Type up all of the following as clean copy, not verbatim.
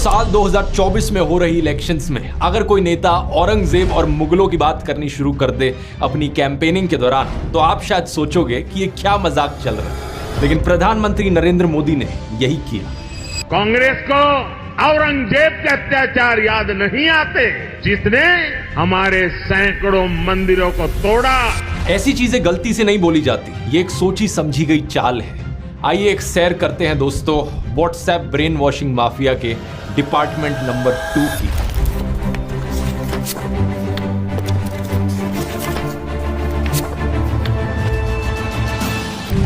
साल 2024 में हो रही इलेक्शंस में अगर कोई नेता औरंगजेब और मुगलों की बात करनी शुरू कर दे अपनी कैंपेनिंग के दौरान तो आप शायद सोचोगे कि ये क्या मजाक चल रहा है, लेकिन प्रधानमंत्री नरेंद्र मोदी ने यही किया। कांग्रेस को औरंगजेब के अत्याचार याद नहीं आते जिसने हमारे सैकड़ों मंदिरों को तोड़ा। ऐसी चीजें गलती से नहीं बोली जाती, ये एक सोची समझी गई चाल है। आइए एक सैर करते हैं दोस्तों व्हाट्सएप ब्रेन वॉशिंग माफिया के डिपार्टमेंट नंबर 2 की।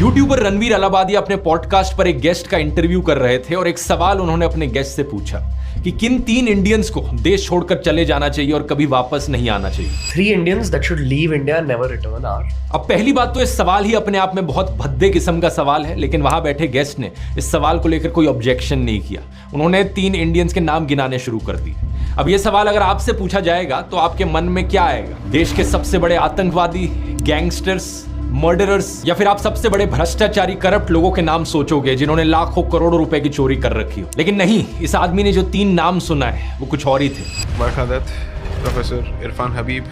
यूट्यूबर रणवीर अलाहाबादिया अपने पॉडकास्ट पर एक गेस्ट का इंटरव्यू कर रहे थे और एक सवाल उन्होंने अपने गेस्ट से पूछा कि किन 3 इंडियंस को देश छोड़कर चले जाना चाहिए और कभी वापस नहीं आना चाहिए। 3 Indians that should leave India and never return are। अब पहली बात तो इस सवाल ही अपने आप में बहुत भद्दे किस्म का सवाल है, लेकिन वहां बैठे गेस्ट ने इस सवाल को लेकर कोई ऑब्जेक्शन नहीं किया। उन्होंने 3 इंडियंस के नाम गिनाने शुरू कर दिए। अब ये सवाल अगर आपसे पूछा जाएगा तो आपके मन में क्या आएगा? देश के सबसे बड़े आतंकवादी, गैंगस्टर्स, मर्डरर्स, या फिर आप सबसे बड़े भ्रष्टाचारी करप्ट लोगों के नाम सोचोगे जिन्होंने लाखों करोड़ों रुपए की चोरी कर रखी हो? लेकिन नहीं, इस आदमी ने जो 3 नाम सुना है वो कुछ और ही थे। बरखा दत्त, प्रोफेसर इरफान हबीब,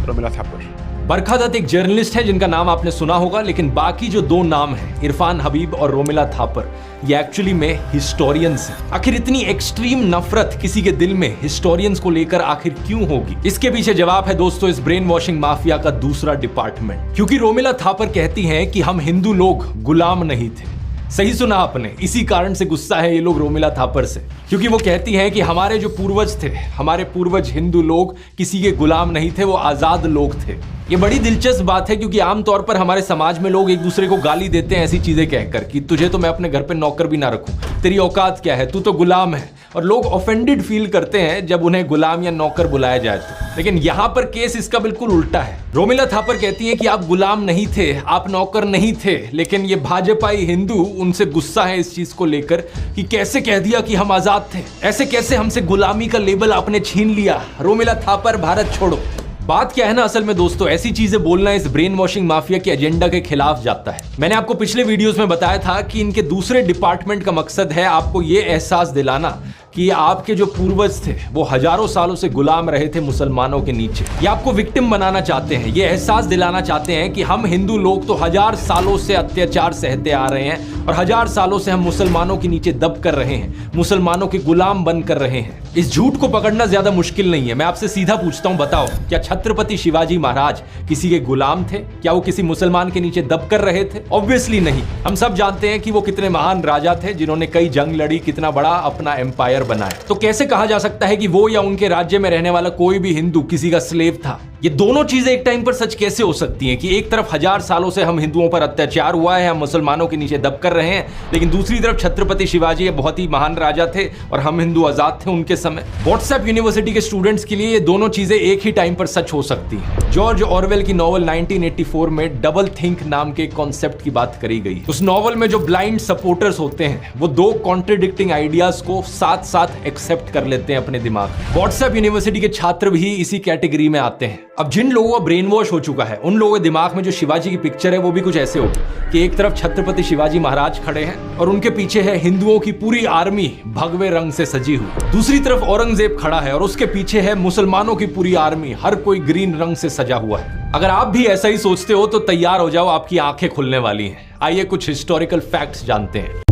रोमिला थापर। बरखा दत्त एक जर्नलिस्ट है जिनका नाम आपने सुना होगा, लेकिन बाकी जो 2 नाम हैं, इरफान हबीब और रोमिला थापर, ये एक्चुअली में हिस्टोरियंस हैं। आखिर इतनी एक्सट्रीम नफरत किसी के दिल में हिस्टोरियंस को लेकर आखिर क्यों होगी? इसके पीछे जवाब है दोस्तों इस ब्रेन वॉशिंग माफिया का दूसरा डिपार्टमेंट। क्योंकि रोमिला थापर कहती हैं कि हम हिंदू लोग गुलाम नहीं थे। सही सुना आपने, इसी कारण से गुस्सा है ये लोग रोमिला थापर से, क्योंकि वो कहती हैं कि हमारे जो पूर्वज थे, हमारे पूर्वज हिंदू लोग किसी के गुलाम नहीं थे, वो आजाद लोग थे। ये बड़ी दिलचस्प बात है क्योंकि आमतौर पर हमारे समाज में लोग एक दूसरे को गाली देते हैं ऐसी चीजें कहकर कि तुझे तो मैं अपने घर पे नौकर भी ना रखूं, तेरी औकात क्या है, तू तो गुलाम है। और लोग ऑफेंडेड फील करते हैं जब उन्हें गुलाम या नौकर बुलाया जाए तो। लेकिन यहाँ पर केस इसका बिल्कुल उल्टा है। रोमिला थापर कहती हैं कि आप गुलाम नहीं थे, आप नौकर नहीं थे, लेकिन ये भाजपाई हिंदू उनसे गुस्सा है इस चीज को लेकर कि कैसे कह दिया कि हम आजाद थे, ऐसे कैसे हमसे गुलामी का लेबल आपने छीन लिया। रोमिला थापर भारत छोड़ो। बात क्या है ना, असल में दोस्तों ऐसी चीजें बोलना इस ब्रेन वॉशिंग माफिया के एजेंडा के खिलाफ जाता है। मैंने आपको पिछले वीडियोस में बताया था कि इनके दूसरे डिपार्टमेंट का मकसद है आपको ये एहसास दिलाना कि आपके जो पूर्वज थे वो हजारों सालों से गुलाम रहे थे मुसलमानों के नीचे। ये आपको विक्टिम बनाना चाहते हैं, ये एहसास दिलाना चाहते हैं कि हम हिंदू लोग तो 1000 सालों से अत्याचार सहते आ रहे हैं और 1000 सालों से हम मुसलमानों के नीचे दब कर रहे हैं, मुसलमानों के गुलाम बन कर रहे हैं। इस झूठ को पकड़ना ज्यादा मुश्किल नहीं है। मैं आपसे सीधा पूछता हूं, बताओ क्या छत्रपति शिवाजी महाराज किसी के गुलाम थे? क्या वो किसी मुसलमान के नीचे दब कर रहे थे? ऑब्वियसली नहीं। हम सब जानते हैं कि वो कितने महान राजा थे जिन्होंने कई जंग लड़ी, कितना बड़ा अपना एम्पायर बनाया। तो कैसे कहा जा सकता है कि वो या उनके राज्य में रहने वाला कोई भी हिंदू किसी का स्लेव था? ये दोनों चीजें एक टाइम पर सच कैसे हो सकती हैं कि एक तरफ 1000 सालों से हम हिंदुओं पर अत्याचार हुआ है, हम मुसलमानों के नीचे दब कर रहे हैं, लेकिन दूसरी तरफ छत्रपति शिवाजी ये बहुत ही महान राजा थे और हम हिंदू आजाद थे उनके समय। व्हाट्सएप यूनिवर्सिटी के स्टूडेंट्स के लिए ये दोनों चीजें एक ही टाइम पर सच हो सकती हैं। जॉर्ज ऑरवेल की नॉवल 1984 में डबल थिंक नाम के कॉन्सेप्ट की बात करी गई। उस नॉवल में जो ब्लाइंड सपोर्टर्स होते हैं वो 2 कॉन्ट्रडिक्टिंग आइडियाज को साथ साथ एक्सेप्ट कर लेते हैं अपने दिमाग में। व्हाट्सएप यूनिवर्सिटी के छात्र भी इसी कैटेगरी में आते हैं। अब जिन लोगों का ब्रेन वॉश हो चुका है उन लोगों के दिमाग में जो शिवाजी की पिक्चर है वो भी कुछ ऐसे होगी कि एक तरफ छत्रपति शिवाजी महाराज खड़े हैं और उनके पीछे है हिंदुओं की पूरी आर्मी भगवे रंग से सजी हुई। दूसरी तरफ औरंगजेब खड़ा है और उसके पीछे है मुसलमानों की पूरी आर्मी, हर कोई ग्रीन रंग से सजा हुआ है। अगर आप भी ऐसा ही सोचते हो तो तैयार हो जाओ, आपकी आंखें खुलने वाली हैं। आइए कुछ हिस्टोरिकल फैक्ट्स जानते हैं।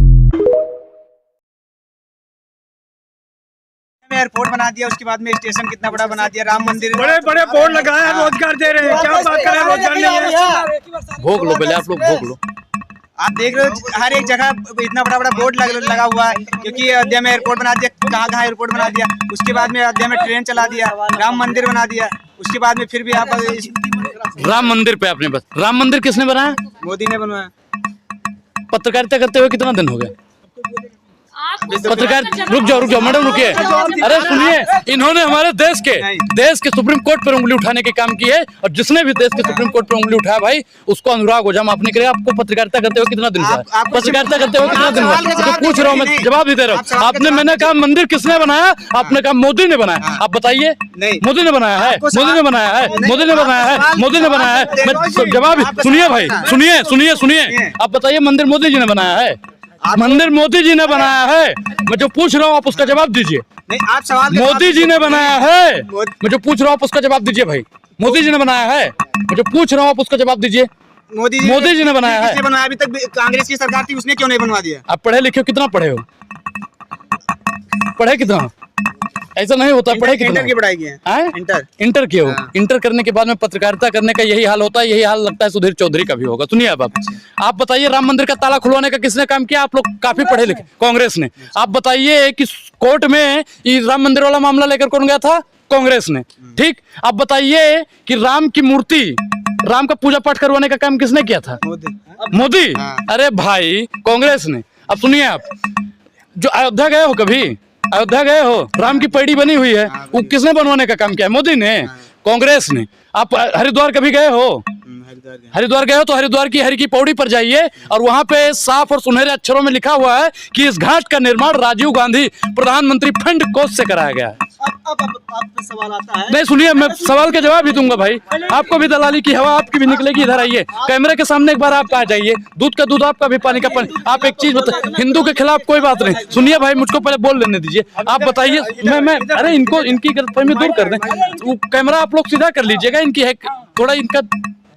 एयरपोर्ट बना दिया, उसके बाद में स्टेशन कितना बड़ा बना दिया, राम मंदिर, बड़े बड़े बोर्ड लगाया, रोजगार दे रहे हैं। क्या बात कर रहे हैं, रोजगार नहीं है। भोग लो पहले, आप लोग भोग लो। आप देख रहे हो हर एक जगह इतना बड़ा बड़ा बोर्ड लगा हुआ है, क्योंकि अयोध्या में एयरपोर्ट बना दिया, कहाँ कहाँ एयरपोर्ट बना दिया, उसके बाद में अयोध्या में ट्रेन चला दिया, राम मंदिर बना दिया, उसके बाद में फिर भी आप राम मंदिर पे आपने बस, राम मंदिर किसने बनाया? मोदी ने बनवाया। पत्रकारिता करते हुए कितना दिन हो गया? पत्रकार रुक जाओ मैडम रुकिए। अरे सुनिए, इन्होंने हमारे देश के सुप्रीम कोर्ट पर उंगली उठाने के काम की है और जिसने भी देश के सुप्रीम कोर्ट पर उंगली उठाया भाई उसको अनुराग ओझा माफ नहीं करेगा। आपको पत्रकारिता करते हुए कितना दिन हुआ? पत्रकारिता करते हुए कितना दिन हुआ? तो पूछ रहा हूँ मैं, जवाब भी दे रहा हूँ। आपने, मैंने कहा मंदिर किसने बनाया? आपने कहा मोदी ने बनाया। आप बताइए, मोदी ने बनाया है, मोदी ने बनाया है, मोदी ने बनाया है, मोदी ने बनाया है। जवाब सुनिए भाई, सुनिए। आप बताइए मंदिर मोदी जी ने बनाया है? मंदिर मोदी जी ने बनाया है। मैं जो पूछ रहा हूँ आप उसका जवाब दीजिए। नहीं, आप सवाल मोदी जी ने बनाया है। मैं जो पूछ रहा हूँ आप उसका जवाब दीजिए भाई। मोदी जी ने बनाया है। मैं जो पूछ रहा हूँ आप उसका जवाब दीजिए। मोदी जी ने बनाया है। किसने बनवाया? अभी तक कांग्रेस की सरकार थी, उसने क्यों नहीं बनवा दिया? आप पढ़े लिखे हो? कितना पढ़े हो? पढ़े कितना? ऐसा नहीं होता। पढ़े कितना? इंटर की पढ़ाई की है। इंटर किए हो। इंटर करने के बाद में पत्रकारिता करने का यही हाल होता है। यही हाल लगता है सुधीर चौधरी का भी होगा। सुनिए अब आप बताइए, राम मंदिर का ताला खुलवाने का किसने काम किया? आप लोग काफी पढ़े लिखे, कांग्रेस ने। आप बताइए कि कोर्ट में ये राम मंदिर वाला मामला लेकर कौन गया था? कांग्रेस ने। ठीक, आप बताइए कि राम की मूर्ति, राम का पूजा पाठ करवाने का काम किसने किया था? मोदी। अरे भाई, कांग्रेस ने। अब सुनिए, आप जो अयोध्या गए हो, कभी अयोध्या गए हो? राम की पैड़ी बनी हुई है, वो किसने बनवाने का काम किया है? मोदी ने, कांग्रेस ने। आप हरिद्वार कभी गए हो? हरिद्वार गए हो तो हरिद्वार की हरि की पौड़ी पर जाइए और वहां पे साफ और सुनहरे अक्षरों में लिखा हुआ है कि इस घाट का निर्माण राजीव गांधी प्रधानमंत्री फंड कोष से कराया गया है। अब आप पे सवाल आता है। नहीं, सुनिए, मैं सवाल के जवाब भी दूंगा भाई। आपको भी दलाली की हवा आपकी भी निकलेगी। इधर आइए, कैमरे के सामने एक बार आप आ जाइए। दूध का दूध आपका भी, पानी का पानी। आप एक चीज बताइए, हिंदू के खिलाफ कोई बात नहीं। सुनिए भाई, मुझको पहले बोल लेने दीजिए। आप बताइए। मैं अरे इनको, इनकी गलतफहमी दूर कर दें। वो कैमरा आप लोग सीधा कर लीजिएगा। इनकी है थोड़ा, इनका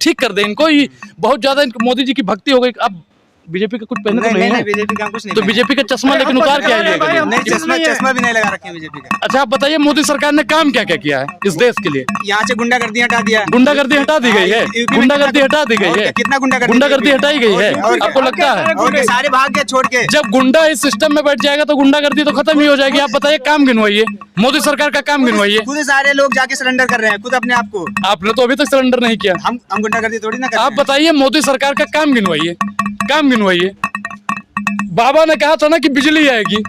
ठीक कर दे इनको। ये बहुत ज्यादा इनको मोदी जी की भक्ति हो गई। अब बीजेपी का कुछ पहने तो नहीं है। बीजेपी का कुछ नहीं। तो बीजेपी का चश्मा लेकिन उतार के आइएगा। चश्मा भी नहीं लगा रखे बीजेपी का। अच्छा, आप बताइए, मोदी सरकार ने काम क्या क्या किया है इस देश के लिए? यहाँ से गुंडागर्दी हटा दिया। गुंडागर्दी हटा दी गई है। गुंडागर्दी हटा दी गई है। कितना गुंडागर्दी हटाई गई है? आपको लगता है? और सारे भाग के छोड़ के। जब गुंडा इस सिस्टम में बैठ जाएगा तो गुंडागर्दी तो खत्म ही हो जाएगी। आप बताइए, काम गिनवाइए, मोदी सरकार का काम गिनवाइए। खुद सारे लोग जाके सरेंडर कर रहे हैं खुद अपने आप को। आपने तो अभी तक सरेंडर नहीं किया। हम गुंडागर्दी थोड़ी ना कर रहे आप बताइए, मोदी सरकार का काम गिनवाइए, काम गिनवाइए। बाबा ने कहा था ना कि बिजली आएगी।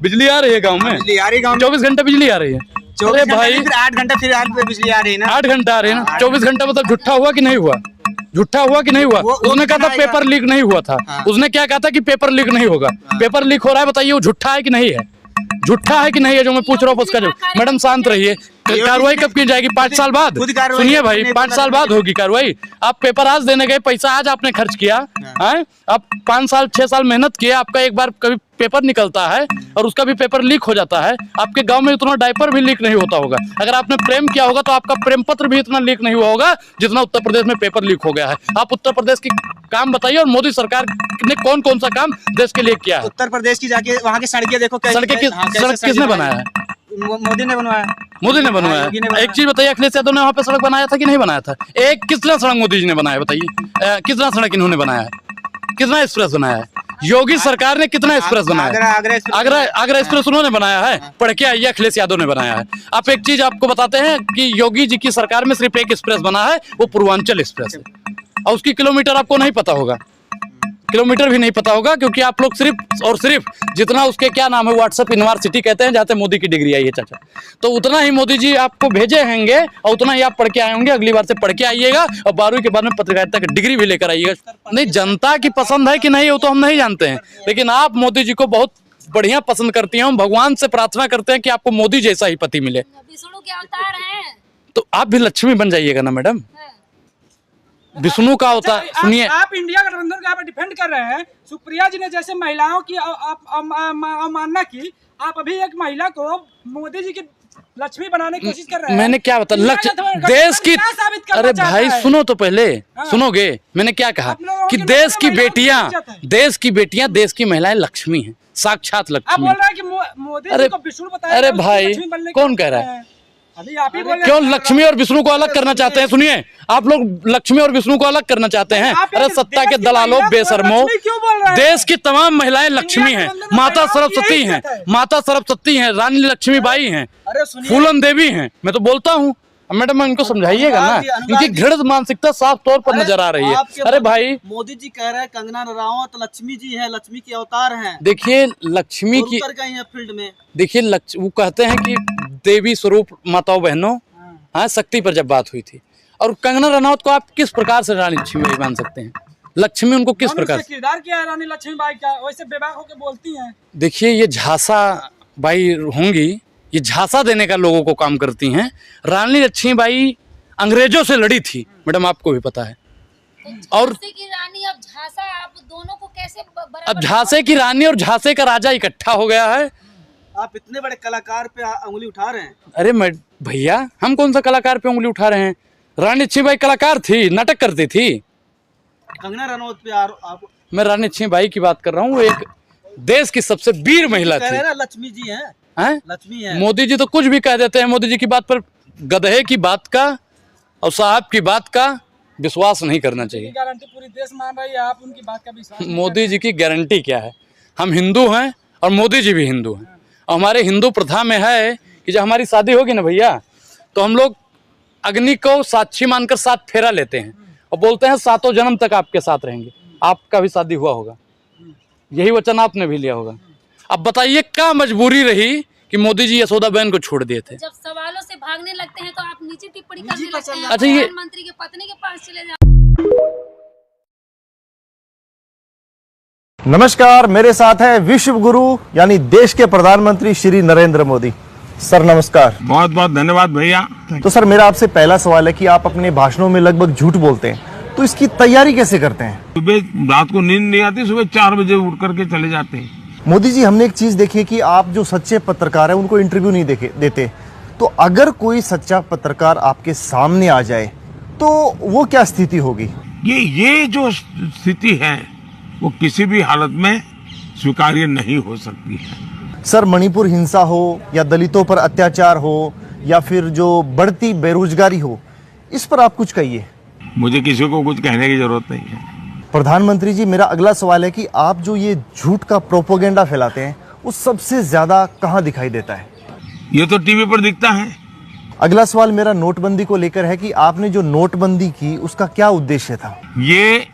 बिजली आ रही है गांव में? बिजली आ रही है गांव में। 24 घंटे बिजली आ रही है। 24 भाई, फिर 8 घंटा फिर बिजली आ रही है ना। 8 घंटा आ रही है ना। 24 घंटा मतलब झूठा हुआ कि नहीं हुआ? झूठा हुआ कि नहीं हुआ? उसने कहा था पेपर लीक नहीं हुआ था। उसने क्या कहा था कि पेपर लीक नहीं होगा। पेपर लीक हो रहा है, बताइए वो झूठा है कि नहीं है? झूठा है कि नहीं है जो मैं पूछ रहा हूँ उसका जवाब। मैडम शांत रहिए। कार्रवाई कब की जाएगी? 5 साल बाद। सुनिए भाई, 5 साल बाद होगी कार्रवाई। आप पेपर आज देने गए, पैसा आज आपने खर्च किया है। आप 5 साल 6 साल मेहनत किए, आपका एक बार कभी पेपर निकलता है और उसका भी पेपर लीक हो जाता है। आपके गांव में इतना डायपर भी लीक नहीं होता होगा। अगर आपने प्रेम किया होगा तो आपका प्रेम पत्र भी इतना लीक नहीं हुआ होगा जितना उत्तर प्रदेश में पेपर लीक हो गया है। आप उत्तर प्रदेश की काम बताइए और मोदी सरकार ने कौन कौन सा काम देश के लिए किया है? उत्तर प्रदेश की जाके वहाँ की सड़कें देखो। सड़क किसने बनाया है? मोदी ने बनवाया। मोदी ने बनवाया। एक चीज बताइए, अखिलेश यादव ने वहाँ पे सड़क बनाया था कि नहीं बनाया था? एक कितना सड़क मोदी जी ने बनाया बताइए? कितना सड़क इन्होंने बनाया है? कितना एक्सप्रेस बनाया है? योगी सरकार ने कितना एक्सप्रेस बनाया? आगरा एक्सप्रेस उन्होंने बनाया है। पढ़ के आइए, अखिलेश यादव ने बनाया है। आप एक चीज आपको बताते हैं कि योगी जी की सरकार में सिर्फ एक एक्सप्रेस बना है, वो पूर्वांचल एक्सप्रेस है। और उसकी किलोमीटर आपको नहीं पता होगा, किलोमीटर भी नहीं पता होगा, क्योंकि आप लोग सिर्फ और सिर्फ जितना उसके क्या नाम है, व्हाट्सएप यूनिवर्सिटी कहते हैं जहाँ से मोदी की डिग्री आई है चाचा, तो उतना ही मोदी जी आपको भेजे होंगे और उतना ही आप पढ़ के आए होंगे। अगली बार से पढ़ के आइएगा और 12वीं के बाद में पत्रकारिता की डिग्री भी लेकर आइएगा। नहीं, जनता की पसंद है कि नहीं वो तो हम नहीं जानते हैं, लेकिन आप मोदी जी को बहुत बढ़िया पसंद करती हैं। हम भगवान से प्रार्थना करते हैं कि आपको मोदी जैसा ही पति मिले। विष्णु के अवतार हैं, तो आप भी लक्ष्मी बन जाइएगा ना मैडम। विष्णु का होता। सुनिए, आप इंडिया गठबंधन का डिफेंड कर रहे हैं। सुप्रिया जी ने जैसे महिलाओं की अवमानना की, आप अभी एक महिला को मोदी जी की लक्ष्मी बनाने की कोशिश कर रहे हैं। मैंने क्या बता, लक्ष्य देश की। अरे भाई सुनो तो पहले, सुनोगे मैंने क्या कहा कि देश की बेटियां, देश की महिलाएं लक्ष्मी हैं, साक्षात लक्ष्मी। बोल रहे हैं कि मोदी को विष्णु बताया। अरे भाई कौन कह रहा है? अभी आप ही बोल रहे हैं। क्यों लक्ष्मी और विष्णु को अलग करना चाहते हैं? सुनिए, आप लोग लक्ष्मी और विष्णु को अलग करना चाहते हैं। अरे सत्ता के दलालों, बेशर्मो, देश की तमाम महिलाएं लक्ष्मी हैं, माता सरस्वती हैं, माता सरस्वती हैं, रानी लक्ष्मीबाई हैं, फूलन देवी हैं। मैं तो बोलता हूँ मैडम, इनको समझाइएगा ना, इनकी घृणित मानसिकता साफ तौर पर नजर आ रही है। अरे भाई, मोदी जी कह रहे हैं कंगना रनावत लक्ष्मी जी है, लक्ष्मी के अवतार हैं। देखिए लक्ष्मी की फील्ड में देखिए वो कहते हैं कि देवी स्वरूप माताओं बहनों, हाँ, शक्ति पर जब बात हुई थी। और कंगना रनावत को आप किस प्रकार से रानी लक्ष्मीबाई मान सकते हैं? लक्ष्मी उनको किस प्रकार से किरदार किया है रानी लक्ष्मीबाई का, वैसे बेबाक होकर बोलती हैं। देखिए, ये झांसा बाई होंगी, ये झांसा देने का लोगों को काम करती हैं। रानी लक्ष्मीबाई अंग्रेजों से लड़ी थी मैडम, आपको भी पता है। और झांसी की रानी अब झांसा, आप दोनों को कैसे अब झांसे की रानी और झांसे का राजा इकट्ठा हो गया है। आप इतने बड़े कलाकार पे उंगली उठा रहे हैं। अरे मैं भैया, हम कौन सा कलाकार पे उंगली उठा रहे हैं? रानी लक्ष्मीबाई कलाकार थी, नाटक करती थी। कंगना रनौत पे आप मैं रानी लक्ष्मीबाई की बात कर रहा हूँ। वो एक देश की सबसे वीर महिला कह थी। रहे हैं ना, लक्ष्मी जी हैं। हैं? लक्ष्मी है। मोदी जी तो कुछ भी कह देते हैं। मोदी जी की बात पर गधे की बात का और साहब की बात का विश्वास नहीं करना चाहिए। गारंटी पूरी देश मान रही है, आप उनकी बात का विश्वास नहीं मोदी जी की गारंटी क्या है? हम हिंदू हैं और मोदी जी भी हिंदू हैं। और हमारे हिंदू प्रथा में है कि जब हमारी शादी होगी ना भैया, तो हम लोग अग्नि को साक्षी मानकर 7 फेरा लेते हैं और बोलते हैं 7 जन्म तक आपके साथ रहेंगे। आपका भी शादी हुआ होगा, यही वचन आपने भी लिया होगा। अब बताइए क्या मजबूरी रही कि मोदी जी यशोदाबेन को छोड़ दिए थे? जब सवालों से भागने लगते हैं तो आप नीचे टिप्पणी करने लगते हैं। अच्छा, ये प्रधानमंत्री के पत्नी के पास चले जाओ। नमस्कार, मेरे साथ है विश्व गुरु यानी देश के प्रधानमंत्री श्री नरेंद्र मोदी। सर नमस्कार। बहुत बहुत धन्यवाद भैया। तो सर, मेरा आपसे पहला सवाल है कि आप अपने भाषणों में लगभग झूठ बोलते हैं, तो इसकी तैयारी कैसे करते हैं? सुबह रात को नींद नहीं आती, सुबह 4 बजे उठ करके चले जाते हैं। मोदी जी, हमने एक चीज देखी है कि आप जो सच्चे पत्रकार हैं उनको इंटरव्यू नहीं देते। तो अगर कोई सच्चा पत्रकार आपके सामने आ जाए तो वो क्या स्थिति होगी? ये जो स्थिति है वो किसी भी हालत में स्वीकार्य नहीं हो सकती है। सर, मणिपुर हिंसा हो या दलितों पर अत्याचार हो या फिर जो बढ़ती बेरोजगारी हो, इस पर आप कुछ कहिए। मुझे किसी को कुछ कहने की जरूरत नहीं है। प्रधानमंत्री जी, मेरा अगला सवाल है कि आप जो ये झूठ का प्रोपोगेंडा फैलाते हैं वो सबसे ज्यादा कहाँ दिखाई देता है? ये तो टीवी पर दिखता है। अगला सवाल मेरा नोटबंदी को लेकर है कि आपने जो नोटबंदी की उसका क्या उद्देश्य था? ये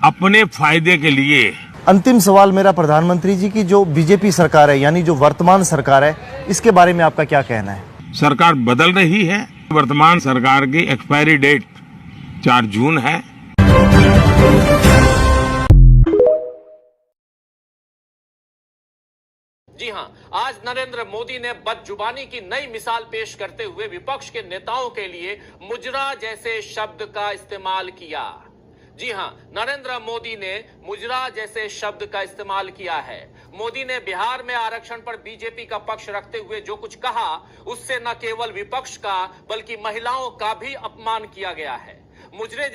अपने फायदे के लिए। अंतिम सवाल मेरा प्रधानमंत्री जी की जो बीजेपी सरकार है यानी जो वर्तमान सरकार है, इसके बारे में आपका क्या कहना है? सरकार बदल रही है। वर्तमान सरकार की एक्सपायरी डेट 4 जून है। जी हां, आज नरेंद्र मोदी ने बदजुबानी की नई मिसाल पेश करते हुए विपक्ष के नेताओं के लिए मुजरा जैसे शब्द का इस्तेमाल किया। जी हां, नरेंद्र मोदी ने मुजरा जैसे शब्द का इस्तेमाल किया है। मोदी ने बिहार में आरक्षण पर बीजेपी का पक्ष रखते हुए जो कुछ कहा, उससे न केवल विपक्ष का बल्कि महिलाओं का भी अपमान किया गया है। मुजरे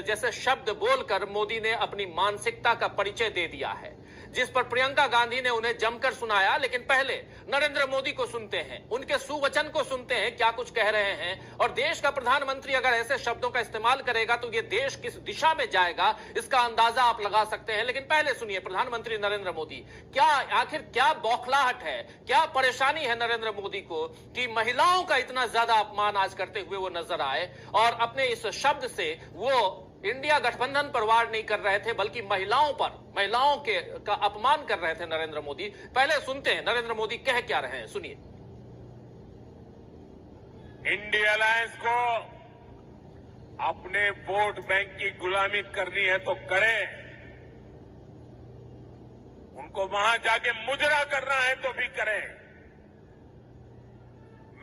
जैसे शब्द बोलकर मोदी ने अपनी मानसिकता का परिचय दे दिया है, जिस पर प्रियंका गांधी ने उन्हें जमकर सुनाया। लेकिन पहले नरेंद्र मोदी को सुनते हैं, उनके सुवचन को सुनते हैं, क्या कुछ कह रहे हैं। और देश का प्रधानमंत्री अगर ऐसे शब्दों का इस्तेमाल करेगा तो ये देश किस दिशा में जाएगा, इसका अंदाजा आप लगा सकते हैं। लेकिन पहले सुनिए प्रधानमंत्री नरेंद्र मोदी, आखिर क्या बौखलाहट है, क्या परेशानी है नरेंद्र मोदी को कि महिलाओं का इतना ज्यादा अपमान आज करते हुए वो नजर आए। और अपने इस शब्द से वो इंडिया गठबंधन पर वार नहीं कर रहे थे, बल्कि महिलाओं का अपमान कर रहे थे नरेंद्र मोदी। पहले सुनते हैं नरेंद्र मोदी कह क्या रहे हैं, सुनिए। इंडिया अलायंस को अपने वोट बैंक की गुलामी करनी है तो करे, उनको वहां जाके मुजरा करना है तो भी करें।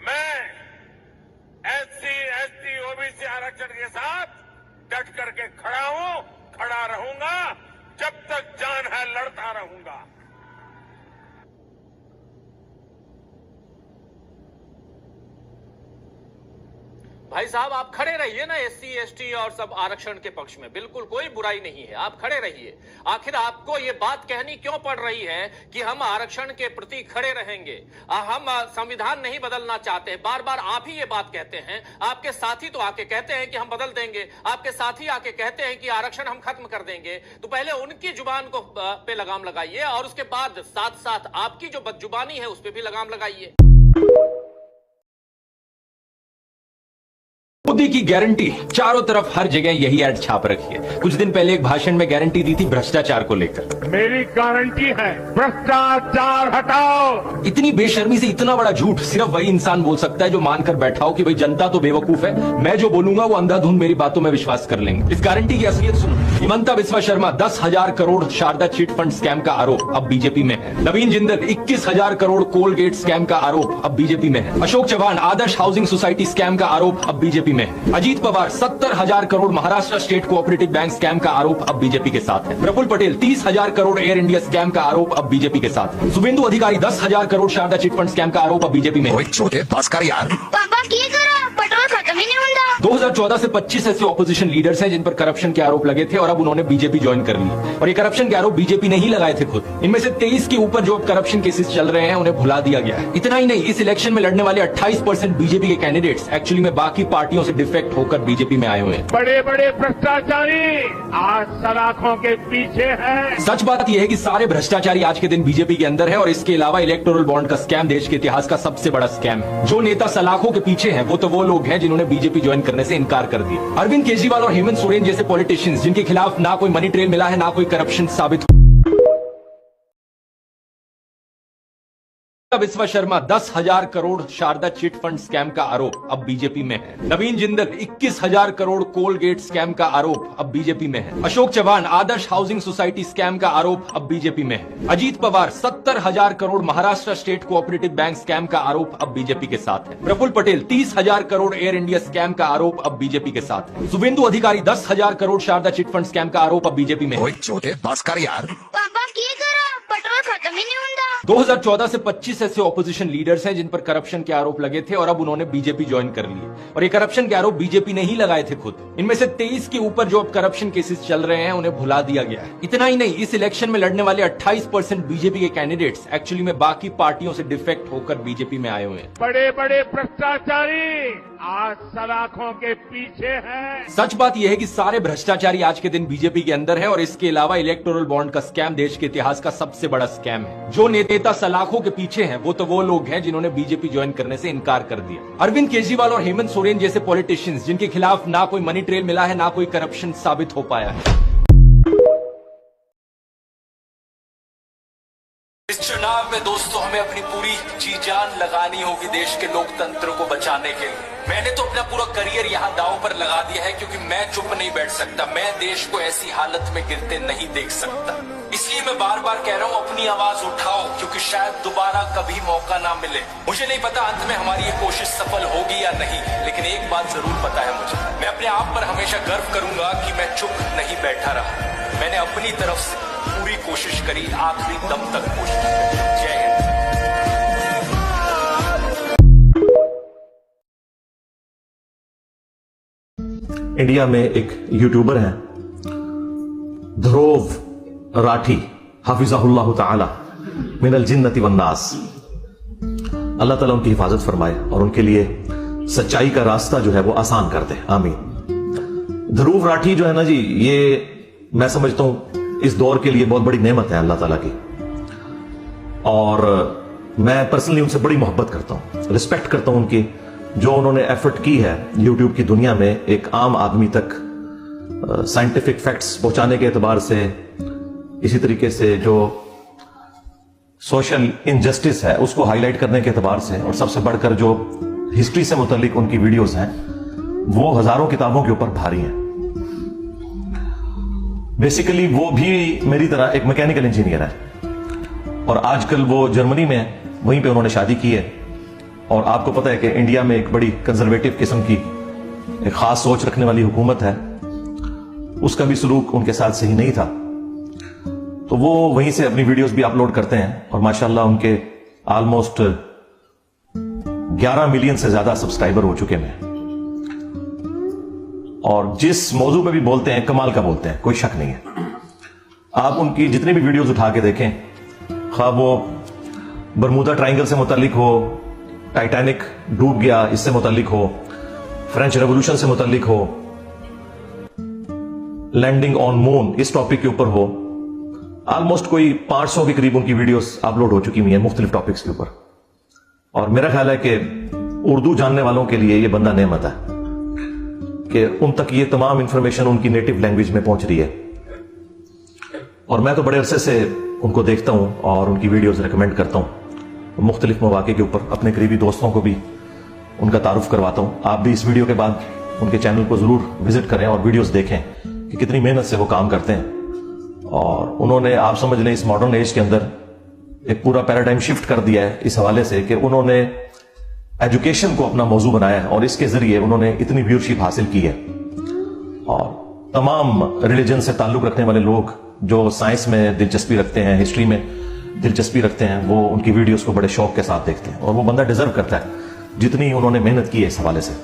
मैं एससी, एसटी, ओबीसी आरक्षण के साथ डट करके खड़ा हूं, खड़ा रहूंगा, जब तक जान है लड़ता रहूंगा। भाई साहब, आप खड़े रहिए ना एससी, एसटी और सब आरक्षण के पक्ष में, बिल्कुल कोई बुराई नहीं है, आप खड़े रहिए। आखिर आपको ये बात कहनी क्यों पड़ रही है कि हम आरक्षण के प्रति खड़े रहेंगे, हम संविधान नहीं बदलना चाहते। बार बार आप ही ये बात कहते हैं, आपके साथी तो आके कहते हैं कि हम बदल देंगे, आपके साथी आके कहते हैं कि आरक्षण हम खत्म कर देंगे। तो पहले उनकी जुबान को पे लगाम लगाइए और उसके बाद साथ साथ आपकी जो बदजुबानी है उस पर भी लगाम लगाइए। मोदी की गारंटी, चारों तरफ हर जगह यही ऐड छाप रखी है। कुछ दिन पहले एक भाषण में गारंटी दी थी भ्रष्टाचार को लेकर। मेरी गारंटी है, भ्रष्टाचार हटाओ। इतनी बेशर्मी से इतना बड़ा झूठ सिर्फ वही इंसान बोल सकता है जो मानकर बैठा हो कि भाई जनता तो बेवकूफ है, मैं जो बोलूंगा वो अंधाधुंध मेरी बातों में विश्वास कर लेंगे। इस गारंटी की असलियत सुनो। Himanta Biswa Sharma 10,000 crore Sharda chit fund scam का आरोप अब बीजेपी में है। नवीन जिंदल 21,000 करोड़ कोलगेट स्कैम का आरोप अब बीजेपी में है। Ashok Chavan Adarsh housing society scam का आरोप अब बीजेपी में है। Ajit Pawar 70,000 crore Maharashtra state cooperative bank scam का आरोप अब बीजेपी के साथ है। Praful Patel 30,000 crore Air India scam का आरोप अब बीजेपी के साथ है। Suvendu Adhikari 10,000 crore Sharda chit fund scam का आरोप अब बीजेपी में है। पापा की करो पेट्रोल खत्म ही नहीं होता। 2014 से 25 ऐसे ऑपोजिशन लीडर्स हैं जिन पर करप्शन के आरोप लगे थे और अब उन्होंने बीजेपी ज्वाइन कर ली। और ये करप्शन के आरोप बीजेपी ने ही लगाए थे खुद। इनमें से 23 के ऊपर जो अब करप्शन केसेस चल रहे हैं उन्हें भुला दिया गया है। इतना ही नहीं, इस इलेक्शन में लड़ने वाले 28% बीजेपी के कैंडिडेट्स एक्चुअली में बाकी पार्टियों से डिफेक्ट होकर बीजेपी में आए हुए हैं। बड़े बड़े भ्रष्टाचारी आज सलाखों के पीछे हैं। सच बात यह है कि सारे भ्रष्टाचारी आज के दिन बीजेपी के अंदर है और इसके अलावा इलेक्टोरल बॉन्ड का स्कैम देश के इतिहास का सबसे बड़ा स्कैम है। जो नेता सलाखों के पीछे हैं वो तो वो लोग हैं जिन्होंने बीजेपी ज्वाइन करने से इनकार कर दिया। अरविंद केजरीवाल और हेमंत सोरेन जैसे पॉलिटिशियंस जिनके खिलाफ ना कोई मनी ट्रेल मिला है ना कोई करप्शन साबित। Biswa Sharma 10,000 crore Sharda chit fund scam का आरोप अब बीजेपी में है। नवीन जिंदल 21,000 करोड़ कोलगेट स्कैम का आरोप अब बीजेपी में है। Ashok Chavan Adarsh housing society scam का आरोप अब बीजेपी में है। Ajit Pawar 70,000 crore Maharashtra state cooperative bank scam का आरोप अब बीजेपी के साथ है। Praful Patel 30,000 crore Air India scam का आरोप अब बीजेपी के साथ है। Suvendu Adhikari 10,000 crore Sharda chit fund scam का आरोप अब बीजेपी में है। पापा की करो पेट्रोल खत्म ही नहीं होता। 2014 से 25 ऐसे ऑपोजिशन लीडर्स हैं जिन पर करप्शन के आरोप लगे थे और अब उन्होंने बीजेपी ज्वाइन कर ली। और ये करप्शन के आरोप बीजेपी ने ही लगाए थे खुद। इनमें से 23 के ऊपर जो अब करप्शन केसेस चल रहे हैं उन्हें भुला दिया गया है। इतना ही नहीं, इस इलेक्शन में लड़ने वाले 28% बीजेपी के कैंडिडेट्स एक्चुअली में बाकी पार्टियों से डिफेक्ट होकर बीजेपी में आए हुए हैं। बड़े बड़े भ्रष्टाचारी आज सलाखों के पीछे हैं। सच बात यह है कि सारे भ्रष्टाचारी आज के दिन बीजेपी के अंदर है और इसके अलावा इलेक्टोरल बॉन्ड का स्कैम देश के इतिहास का सबसे बड़ा स्कैम है। जो नेता सलाखों के पीछे हैं वो तो वो लोग हैं जिन्होंने बीजेपी ज्वाइन करने से इनकार कर दिया। अरविंद केजरीवाल और हेमंत सोरेन जैसे पॉलिटिशियंस जिनके खिलाफ ना कोई मनी ट्रेल मिला है ना कोई करप्शन साबित हो पाया है। इस चुनाव में दोस्तों हमें अपनी पूरी जी जान लगानी होगी देश के लोकतंत्र को बचाने के लिए। मैंने तो अपना पूरा करियर यहाँ दांव पर लगा दिया है क्योंकि मैं चुप नहीं बैठ सकता। मैं देश को ऐसी हालत में गिरते नहीं देख सकता। इसलिए मैं बार बार कह रहा हूँ अपनी आवाज उठाओ क्योंकि शायद दोबारा कभी मौका ना मिले। मुझे नहीं पता अंत में हमारी ये कोशिश सफल होगी या नहीं, लेकिन एक बात जरूर पता है मुझे, मैं अपने आप पर हमेशा गर्व करूंगा कि मैं चुप नहीं बैठा रहा। मैंने अपनी तरफ से पूरी कोशिश करी, आखिरी दम तक कोशिश करी। जय हिंद। इंडिया में एक यूट्यूबर हैं ध्रुव राठी हाफिज़हुल्लाह ताला मिनल जिन्नति वन्नास। अल्लाह ताला उनकी हिफाजत फरमाए और उनके लिए सच्चाई का रास्ता जो है वो आसान कर दे, आमीन। ध्रुव राठी जो है ना जी, ये मैं समझता हूं इस दौर के लिए बहुत बड़ी नेमत है अल्लाह ताला की। और मैं पर्सनली उनसे बड़ी मोहब्बत करता हूं, रिस्पेक्ट करता हूं उनकी, जो उन्होंने एफर्ट की है यूट्यूब की दुनिया में एक आम आदमी तक साइंटिफिक फैक्ट्स पहुंचाने के एतबार से, इसी तरीके से जो सोशल इनजस्टिस है उसको हाईलाइट करने के एतबार से, और सबसे बढ़कर जो हिस्ट्री से मुतालिक उनकी वीडियोस हैं वो हजारों किताबों के ऊपर भारी हैं। बेसिकली वो भी मेरी तरह एक मैकेनिकल इंजीनियर है और आजकल वो जर्मनी में, वहीं पे उन्होंने शादी की है। और आपको पता है कि इंडिया में एक बड़ी कंजर्वेटिव किस्म की एक खास सोच रखने वाली हुकूमत है, उसका भी सलूक उनके साथ सही नहीं था। तो वो वहीं से अपनी वीडियोस भी अपलोड करते हैं और माशाल्लाह उनके ऑलमोस्ट 11 मिलियन से ज्यादा सब्सक्राइबर हो चुके हैं। और जिस मौजू पे भी बोलते हैं कमाल का बोलते हैं, कोई शक नहीं है। आप उनकी जितनी भी वीडियोस उठा के देखें, खा वो बरमूदा ट्रायंगल से मुतालिक हो, टाइटैनिक डूब गया इससे मुतालिक हो, फ्रेंच रेवोल्यूशन से मुतालिक हो, लैंडिंग ऑन मून इस टॉपिक के ऊपर हो, ऑलमोस्ट कोई 500 के करीब उनकी वीडियोस अपलोड हो चुकी हुई हैं मुख्तलिफ टॉपिक्स के ऊपर। और मेरा ख्याल है कि उर्दू जानने वालों के लिए यह बंदा नेमत है कि उन तक ये तमाम इंफॉर्मेशन उनकी नेटिव लैंग्वेज में पहुंच रही है। और मैं तो बड़े अरसे से उनको देखता हूं और उनकी वीडियोस रिकमेंड करता हूं मुख्तलिफ मौके के ऊपर, अपने करीबी दोस्तों को भी उनका तारुफ करवाता हूं। आप भी इस वीडियो के बाद उनके चैनल को जरूर विजिट करें और वीडियोस देखें कि कितनी मेहनत से वो काम करते हैं। और उन्होंने, आप समझ लें, इस मॉडर्न एज के अंदर एक पूरा पैराडाइम शिफ्ट कर दिया है इस हवाले से कि उन्होंने एजुकेशन को अपना मौजू बनाया है और इसके जरिए उन्होंने इतनी व्यूअरशिप हासिल की है। और तमाम रिलीजन से ताल्लुक रखने वाले लोग जो साइंस में दिलचस्पी रखते हैं, हिस्ट्री में दिलचस्पी रखते हैं, वो उनकी वीडियोस को बड़े शौक के साथ देखते हैं। और वो बंदा डिजर्व करता है जितनी उन्होंने मेहनत की है इस हवाले से।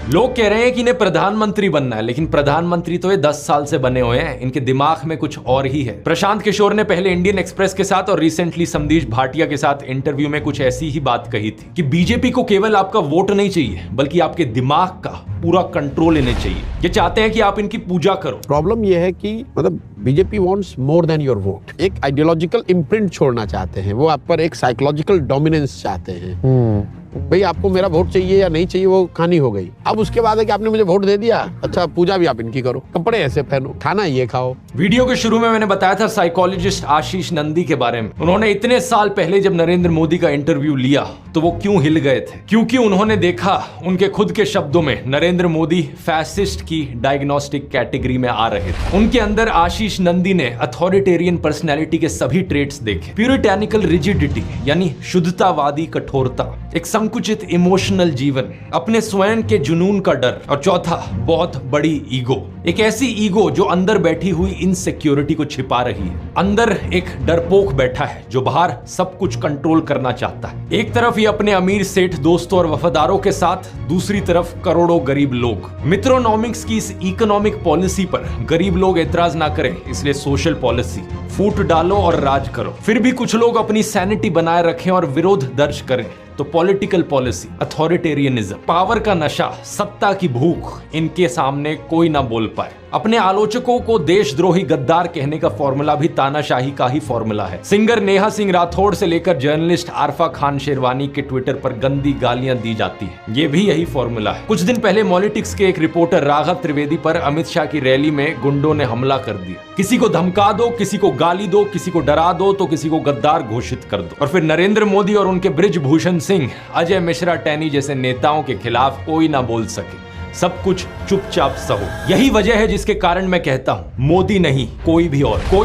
लोग कह रहे हैं कि इन्हें प्रधानमंत्री बनना है, लेकिन प्रधानमंत्री तो ये 10 साल से बने हुए हैं, इनके दिमाग में कुछ और ही है। प्रशांत किशोर ने पहले इंडियन एक्सप्रेस के साथ और रिसेंटली समदीश भाटिया के साथ इंटरव्यू में कुछ ऐसी ही बात कही थी कि बीजेपी को केवल आपका वोट नहीं चाहिए, बल्कि आपके दिमाग का पूरा कंट्रोल लेने चाहिए। ये चाहते हैं कि आप इनकी पूजा करो। प्रॉब्लम ये है कि मतलब BJP wants more than your vote. एक आइडियोलॉजिकल इम्प्रिंट छोड़ना चाहते हैं, वो आप पर एक साइकोलॉजिकल डोमिनेंस चाहते हैं। भाई आपको मेरा वोट चाहिए या नहीं चाहिए वो कहानी हो गई। अब उसके बाद है कि आपने मुझे वोट दे दिया, अच्छा पूजा भी आप इनकी करो, कपड़े ऐसे पहनो, खाना ये खाओ। वीडियो के शुरू में मैंने बताया था साइकोलॉजिस्ट आशीष नंदी के बारे में। उन्होंने इतने साल पहले जब नरेंद्र मोदी का इंटरव्यू लिया तो वो क्यों हिल गए थे? क्योंकि उन्होंने देखा, उनके खुद के शब्दों में, नरेंद्र मोदी फैसिस्ट की डायग्नोस्टिक कैटेगरी में आ रहे थे। उनके अंदर आशीष नंदी ने अथॉरिटेरियन पर्सनैलिटी के सभी ट्रेट्स देखे। प्यूरिटैनिकल रिजिडिटी यानी शुद्धतावादी कठोरता, एक संकुचित इमोशनल जीवन, अपने स्वयं के जुनून का डर, और चौथा बहुत बड़ी ईगो। एक ऐसी ईगो जो अंदर बैठी हुई इनसिक्योरिटी को छिपा रही है। अंदर एक डरपोक बैठा है जो बाहर सब कुछ कंट्रोल करना चाहता है। एक तरफ ये अपने अमीर सेठ दोस्तों और वफादारों के साथ, दूसरी तरफ करोड़ों गरीब लोग। मित्रोनॉमिक्स की इस इकोनॉमिक पॉलिसी पर गरीब लोग एतराज ना करें, इसलिए सोशल पॉलिसी, फूट डालो और राज करो। फिर भी कुछ लोग अपनी सैनिटी बनाए रखें और विरोध दर्ज करें तो पॉलिटिकल पॉलिसी, अथॉरिटेरियनिज्म, पावर का नशा, सत्ता की भूख, इनके सामने कोई ना बोल पाए। अपने आलोचकों को देशद्रोही गद्दार कहने का फॉर्मूला भी तानाशाही का ही फॉर्मूला है। सिंगर नेहा सिंह राठौड़ से लेकर जर्नलिस्ट आरफा खान शेरवानी के ट्विटर पर गंदी गालियां दी जाती है, ये भी यही फॉर्मूला है। कुछ दिन पहले पॉलिटिक्स के एक रिपोर्टर राघव त्रिवेदी पर अमित शाह की रैली में गुंडों ने हमला कर दिया। किसी को धमका दो, किसी को गाली दो, किसी को डरा दो तो किसी को गद्दार घोषित कर दो। और फिर नरेंद्र मोदी और उनके बृजभूषण सिंह, अजय मिश्रा टैनी जैसे नेताओं के खिलाफ कोई ना बोल सके, सब कुछ चुपचाप सहो। यही वजह है जिसके कारण मैं कहता हूं, मोदी नहीं, कोई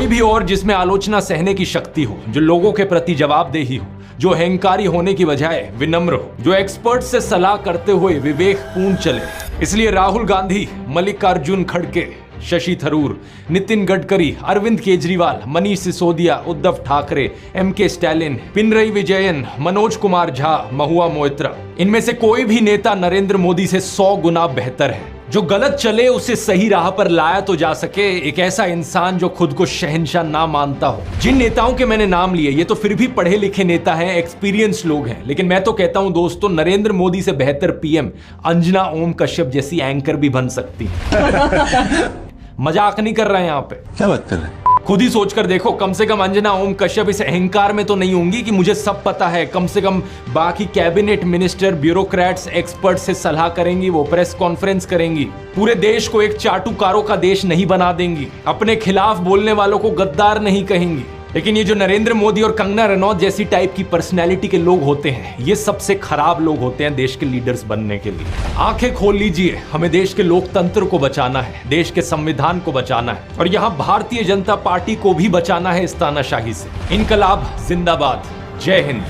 भी और जिसमें आलोचना सहने की शक्ति हो, जो लोगों के प्रति जवाबदेही हो, जो अहंकारी होने की बजाय विनम्र हो, जो एक्सपर्ट से सलाह करते हुए विवेकपूर्ण चले। इसलिए राहुल गांधी, मल्लिकार्जुन खड़गे, शशि थरूर, नितिन गडकरी, अरविंद केजरीवाल, मनीष सिसोदिया, उद्धव ठाकरे, एमके स्टैलिन, पिनरई विजयन, मनोज कुमार झा, महुआ मोइत्रा, इनमें से कोई भी नेता नरेंद्र मोदी से 100 गुना बेहतर है। जो गलत चले उसे सही राह पर लाया तो जा सके, एक ऐसा इंसान जो खुद को शहंशाह ना मानता हो। जिन नेताओं के मैंने नाम लिए, ये तो फिर भी पढ़े लिखे नेता हैं, एक्सपीरियंस लोग हैं, लेकिन मैं तो कहता हूं दोस्तों, नरेंद्र मोदी से बेहतर पीएम अंजना ओम कश्यप जैसी एंकर भी बन सकती है। मजाक नहीं कर रहे हैं यहाँ पे। क्या बात कर रहे हैं? खुद ही सोचकर देखो, कम से कम अंजना ओम कश्यप इस अहंकार में तो नहीं होंगी कि मुझे सब पता है। कम से कम बाकी कैबिनेट मिनिस्टर, ब्यूरोक्रेट्स, एक्सपर्ट से सलाह करेंगी, वो प्रेस कॉन्फ्रेंस करेंगी, पूरे देश को एक चाटुकारों का देश नहीं बना देंगी, अपने खिलाफ बोलने वालों को गद्दार नहीं कहेंगी। लेकिन ये जो नरेंद्र मोदी और कंगना रनौत जैसी टाइप की पर्सनैलिटी के लोग होते हैं, ये सबसे खराब लोग होते हैं देश के लीडर्स बनने के लिए। आंखें खोल लीजिए, हमें देश के लोकतंत्र को बचाना है, देश के संविधान को बचाना है, और यहाँ भारतीय जनता पार्टी को भी बचाना है इस तानाशाही से। इनकलाब जिंदाबाद, जय हिंद।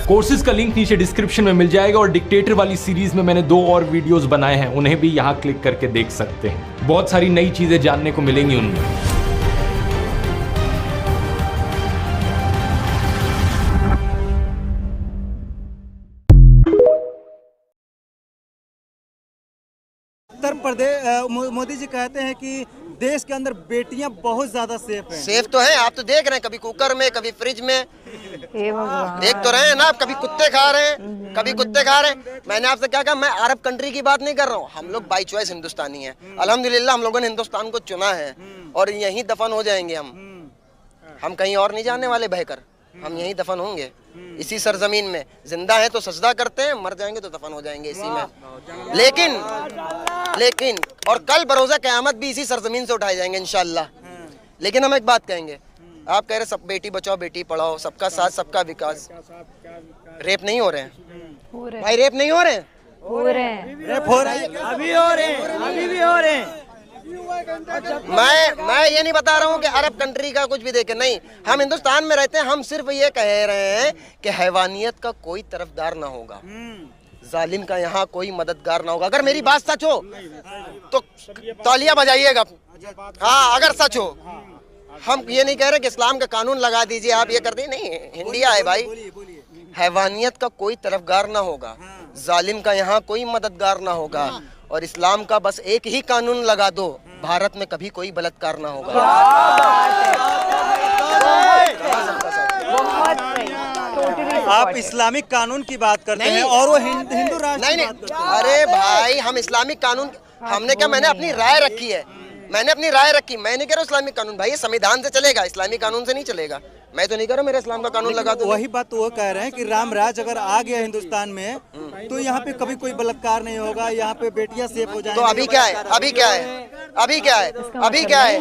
कोर्सेज का लिंक नीचे डिस्क्रिप्शन में मिल जाएगा, और डिक्टेटर वाली सीरीज में मैंने 2 और वीडियोस बनाए हैं, उन्हें भी यहाँ क्लिक करके देख सकते हैं। बहुत सारी नई चीजें जानने को मिलेंगी उनमें। उत्तर प्रदेश मोदी जी कहते हैं कि देश के अंदर बेटियां बहुत ज्यादा सेफ हैं। सेफ तो हैं, आप तो देख रहे हैं, कभी कुकर में, कभी फ्रिज में, देख तो रहे हैं ना आप। कभी कुत्ते खा रहे हैं, कभी कुत्ते खा रहे हैं। मैंने आपसे क्या कहा, मैं अरब कंट्री की बात नहीं कर रहा हूँ। हम लोग बाई चॉइस हिंदुस्तानी हैं, अल्हम्दुलिल्लाह हम लोगों ने हिंदुस्तान को चुना है, और यहीं दफन हो जाएंगे हम कहीं और नहीं जाने वाले बहकर, हम यहीं दफन होंगे इसी सरजमीन में। जिंदा है तो सजदा करते हैं, मर जाएंगे तो दफन हो जाएंगे इसी में। लेकिन और कल बरोज़ा क़यामत भी इसी सरजमीन से उठाए जाएंगे इंशाअल्लाह। लेकिन हम एक बात कहेंगे, आप कह रहे सब बेटी बचाओ बेटी पढ़ाओ, सबका साथ सबका विकास, रेप नहीं हो रहे हैं, भाई रेप नहीं हो रहे? रेप हो रहा है, अभी हो रहे हैं, अभी भी हो रहे हैं। मैं ये नहीं बता रहा हूँ कि अरब कंट्री का कुछ भी देखे, नहीं, हम हिंदुस्तान में रहते हैं। हम सिर्फ ये कह रहे हैं कि हैवानियत का कोई तरफदार ना होगा, जालिम का यहाँ कोई मददगार ना होगा। अगर मेरी बात सच हो तो तालियां बजाइएगा। हाँ, अगर सच हो। हम ये नहीं कह रहे कि इस्लाम का कानून लगा दीजिए, आप ये कर दीजिए, नहीं, इंडिया है भाई। हैवानियत का कोई तरफदार ना होगा, जालिम का यहाँ कोई मददगार ना होगा, और इस्लाम का बस एक ही कानून लगा दो, भारत में कभी कोई बलात्कार ना होगा। आप इस्लामिक कानून की बात करते हैं और वो हिंदू राष्ट्र नहीं, अरे भाई, हम इस्लामिक कानून, हमने क्या, मैंने अपनी राय रखी है, मैंने अपनी राय रखी। मैं नहीं कह रहा इस्लामिक कानून, भाई ये संविधान से चलेगा, इस्लामिक कानून से नहीं चलेगा। मैं तो नहीं कह रहा मेरे इस्लाम का कानून लगा दो। वही बात तो वो कह रहे हैं कि राम राज अगर आ गया हिंदुस्तान में तो यहाँ पे कभी कोई बलात्कार नहीं होगा, यहाँ पे बेटियां सेफ हो जाएंगी। तो अभी क्या है, अभी क्या है, अभी क्या है, अभी क्या है,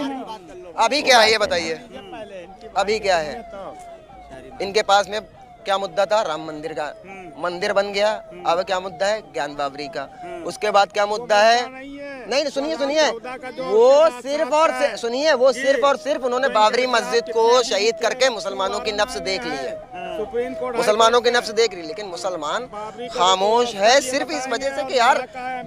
अभी क्या है, ये बताइए, अभी क्या है? इनके पास में क्या मुद्दा था? राम मंदिर का, मंदिर बन गया। अब क्या मुद्दा है? ज्ञान बाबरी का। उसके बाद क्या मुद्दा है? नहीं, सुनिए सुनिए, वो सिर्फ और सुनिए, वो सिर्फ और सिर्फ उन्होंने बाबरी मस्जिद को शहीद करके मुसलमानों की नफ्स देख ली है, मुसलमानों की नफ्स देख रही, लेकिन मुसलमान खामोश है सिर्फ इस वजह से कि यार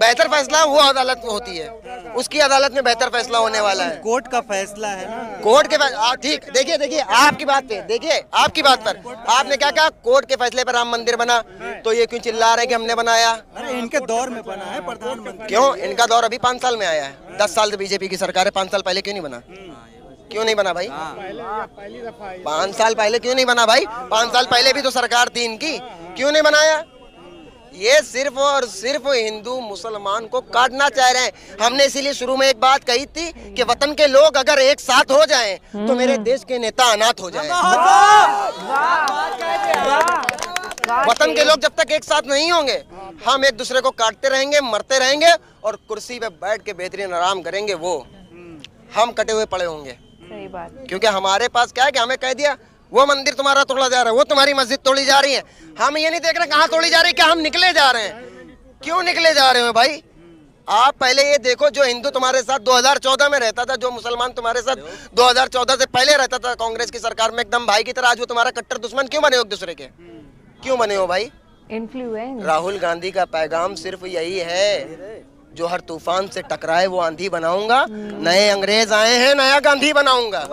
बेहतर फैसला वो अदालत में होती है, उसकी अदालत में बेहतर फैसला होने वाला है। कोर्ट का फैसला है ना, कोर्ट के ठीक, देखिए आपकी बात पे, देखिए आपकी बात पर आपने क्या कहा, कोर्ट के फैसले पर राम मंदिर बना, तो ये क्यों चिल्ला रहे कि हमने बनाया? अरे इनके दौर में बना है प्रधानमंत्री। क्यों? इनका दौर अभी 5 साल में आया है, 10 साल से बीजेपी की सरकार है, 5 साल पहले क्यों नहीं बना? क्यों नहीं बना भाई? 5 साल पहले क्यों नहीं बना भाई? 5 साल पहले भी तो सरकार थी इनकी, क्यों नहीं बनाया? ये सिर्फ और सिर्फ हिंदू मुसलमान को काटना चाह रहे हैं। हमने इसीलिए शुरू में एक बात कही थी कि वतन के लोग अगर एक साथ हो जाएं तो मेरे देश के नेता अनाथ हो जाएं। वतन के लोग जब तक एक साथ नहीं होंगे, हम एक दूसरे को काटते रहेंगे, मरते रहेंगे, और कुर्सी पे बैठ के बेहतरीन आराम करेंगे, वो हम कटे हुए पड़े होंगे। सही बात। क्योंकि हमारे पास क्या है कि हमें कह दिया वो मंदिर तुम्हारा तोड़ा जा रहा है, वो तुम्हारी मस्जिद तोड़ी जा रही है। हम ये नहीं देख रहे कहाँ तोड़ी जा रही है, क्या हम निकले जा रहे हैं? क्यों निकले जा रहे हो भाई? आप पहले ये देखो, जो हिंदू तुम्हारे साथ 2014 में रहता था, जो मुसलमान तुम्हारे साथ 2014 से पहले रहता था कांग्रेस की सरकार में एकदम भाई की तरह, आज वो तुम्हारा कट्टर दुश्मन क्यों बने हो एक दूसरे के? क्यों बने हो भाई? इन्फ्लुएंस। राहुल गांधी का पैगाम सिर्फ यही है, जो हर तूफान से टकराए वो आंधी बनाऊंगा, नए अंग्रेज आए हैं, नया गांधी बनाऊंगा।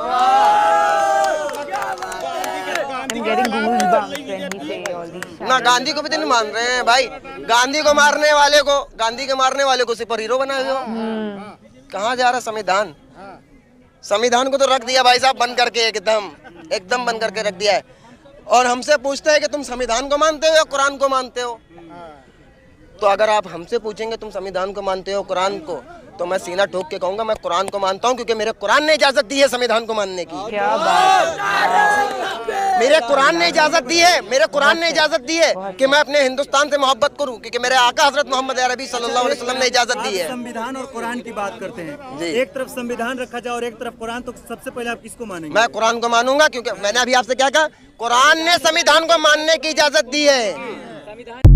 ना गांधी को भी तो नहीं मान रहे हैं भाई, गांधी को मारने वाले को, गांधी के मारने वाले को सुपर हीरो बनाए हो। कहाँ जा रहा संविधान? संविधान को तो रख दिया भाई साहब बंद करके, एकदम बंद करके रख दिया है। और हमसे पूछते हैं कि तुम संविधान को मानते हो या कुरान को मानते हो? तो अगर आप हमसे पूछेंगे तुम संविधान को मानते हो कुरान को, तो मैं सीना ठोक के कहूंगा मैं कुरान को मानता हूं, क्योंकि मेरे कुरान ने इजाजत दी है संविधान को मानने की। क्या बात। मेरे कुरान ने इजाजत दी है, मेरे कुरान ने इजाजत दी है कि मैं अपने हिंदुस्तान से मोहब्बत करूं, क्योंकि मेरे आका हजरत मोहम्मद अरबी सल्लल्लाहु अलैहि वसल्लम ने इजाजत दी है। संविधान और कुरान की बात करते हैं, एक तरफ संविधान रखा जाए और एक तरफ कुरान, तो सबसे पहले आप किसको मानेंगे? मैं कुरान को मानूंगा, क्योंकि मैंने अभी आपसे क्या कहा, कुरान ने संविधान को मानने की इजाजत दी है।